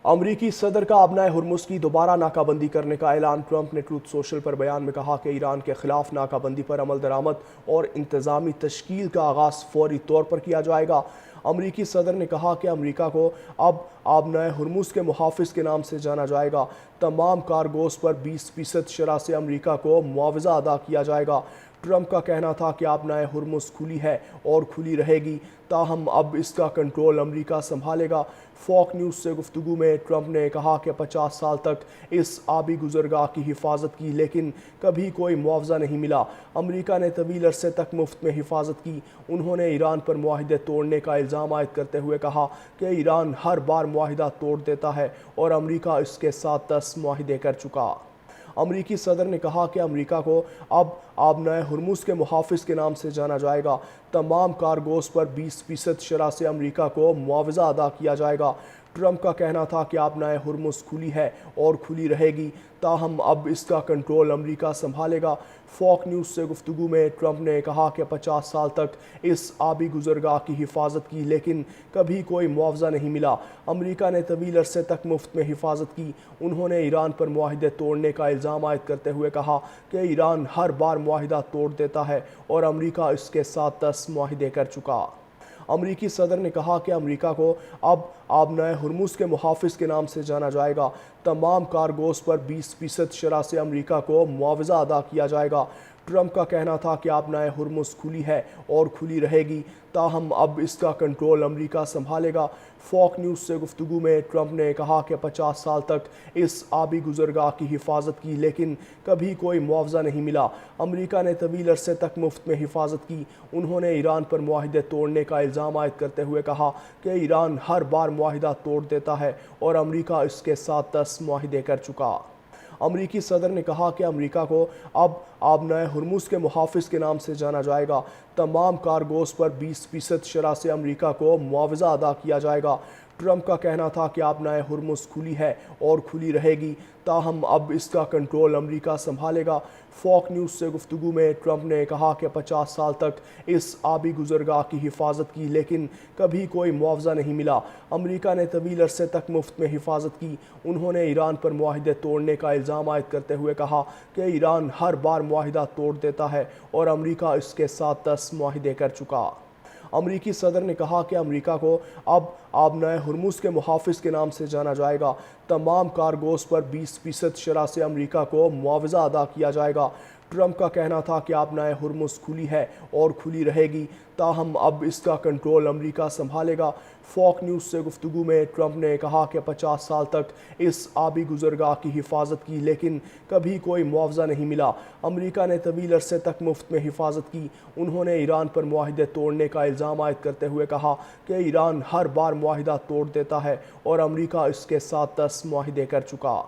امریکی صدر کا ابنائے ہرمز کی دوبارہ ناکہ بندی کرنے کا اعلان۔ ٹرمپ نے ٹروتھ سوشل پر بیان میں کہا کہ ایران کے خلاف ناکہ بندی پر عمل درآمد اور انتظامی تشکیل کا آغاز فوری طور پر کیا جائے گا۔ امریکی صدر نے کہا کہ امریکہ کو اب ابنائے ہرمز کے محافظ کے نام سے جانا جائے گا۔ تمام کارگوز پر 20% شرح سے امریکہ کو معاوضہ ادا کیا جائے گا۔ ٹرمپ کا کہنا تھا کہ ابنائے ہرمز کھلی ہے اور کھلی رہے گی، تاہم اب اس کا کنٹرول امریکہ سنبھالے گا۔ فاکس نیوز سے گفتگو میں ٹرمپ نے کہا کہ 50 سال تک اس آبی گزرگاہ کی حفاظت کی لیکن کبھی کوئی معاوضہ نہیں ملا۔ امریکہ نے طویل عرصے تک مفت میں حفاظت کی۔ انہوں نے ایران پر معاہدے توڑنے کا الزام عائد کرتے ہوئے کہا کہ ایران ہر بار معاہدہ توڑ دیتا ہے اور امریکہ اس کے ساتھ 10 معاہدے کر چکا۔ امریکی صدر نے کہا کہ امریکہ کو اب ابنائے ہرمز کے محافظ کے نام سے جانا جائے گا۔ تمام کارگوز پر 20% شرح سے امریکہ کو معاوضہ ادا کیا جائے گا۔ ٹرمپ کا کہنا تھا کہ ابنائے ہرمز کھلی ہے اور کھلی رہے گی، تاہم اب اس کا کنٹرول امریکہ سنبھالے گا۔ فاکس نیوز سے گفتگو میں ٹرمپ نے کہا کہ 50 سال تک اس آبی گزرگاہ کی حفاظت کی لیکن کبھی کوئی معاوضہ نہیں ملا۔ امریکہ نے طویل عرصے تک مفت میں حفاظت کی۔ انہوں نے ایران پر معاہدے توڑنے کا الزام عائد کرتے ہوئے کہا کہ ایران ہر بار معاہدہ توڑ دیتا ہے اور امریکہ اس کے ساتھ 10 معاہدے کر چکا۔ امریکی صدر نے کہا کہ امریکہ کو اب ابنائے ہرمز کے محافظ کے نام سے جانا جائے گا۔ تمام کارگوز پر 20% شرح سے امریکہ کو معاوضہ ادا کیا جائے گا۔ ٹرمپ کا کہنا تھا کہ ابنائے ہرمز کھلی ہے اور کھلی رہے گی، تاہم اب اس کا کنٹرول امریکہ سنبھالے گا۔ فاکس نیوز سے گفتگو میں ٹرمپ نے کہا کہ 50 سال تک اس آبی گزرگاہ کی حفاظت کی لیکن کبھی کوئی معاوضہ نہیں ملا۔ امریکہ نے طویل عرصے تک مفت میں حفاظت کی۔ انہوں نے ایران پر معاہدے توڑنے کا الزام عائد کرتے ہوئے کہا کہ ایران ہر بار معاہدہ توڑ دیتا ہے اور امریکہ اس کے ساتھ 10 معاہدے کر چکا۔ امریکی صدر نے کہا کہ امریکہ کو اب ابنائے ہرمز کے محافظ کے نام سے جانا جائے گا۔ تمام کارگوز پر 20% شرح سے امریکہ کو معاوضہ ادا کیا جائے گا۔ ٹرمپ کا کہنا تھا کہ ابنائے ہرمز کھلی ہے اور کھلی رہے گی، تاہم اب اس کا کنٹرول امریکہ سنبھالے گا۔ فاکس نیوز سے گفتگو میں ٹرمپ نے کہا کہ 50 سال تک اس آبی گزرگاہ کی حفاظت کی لیکن کبھی کوئی معاوضہ نہیں ملا۔ امریکہ نے طویل عرصے تک مفت میں حفاظت کی۔ انہوں نے ایران پر معاہدے توڑنے کا الزام عائد کرتے ہوئے کہا کہ ایران ہر بار معاہدہ توڑ دیتا ہے اور امریکہ اس کے ساتھ 10 معاہدے کر چکا۔ امریکی صدر نے کہا کہ امریکہ کو اب ابنائے ہرمز کے محافظ کے نام سے جانا جائے گا۔ تمام کارگوز پر 20% شرح سے امریکہ کو معاوضہ ادا کیا جائے گا۔ ٹرمپ کا کہنا تھا کہ ابنائے ہرمز کھلی ہے اور کھلی رہے گی، تاہم اب اس کا کنٹرول امریکہ سنبھالے گا۔ فاکس نیوز سے گفتگو میں ٹرمپ نے کہا کہ 50 سال تک اس آبی گزرگاہ کی حفاظت کی لیکن کبھی کوئی معاوضہ نہیں ملا۔ امریکہ نے طویل عرصے تک مفت میں حفاظت کی۔ انہوں نے ایران پر معاہدے توڑنے کا الزام عائد کرتے ہوئے کہا کہ ایران ہر بار معاہدہ توڑ دیتا ہے اور امریکہ اس کے ساتھ 10 معاہدے کر چکا۔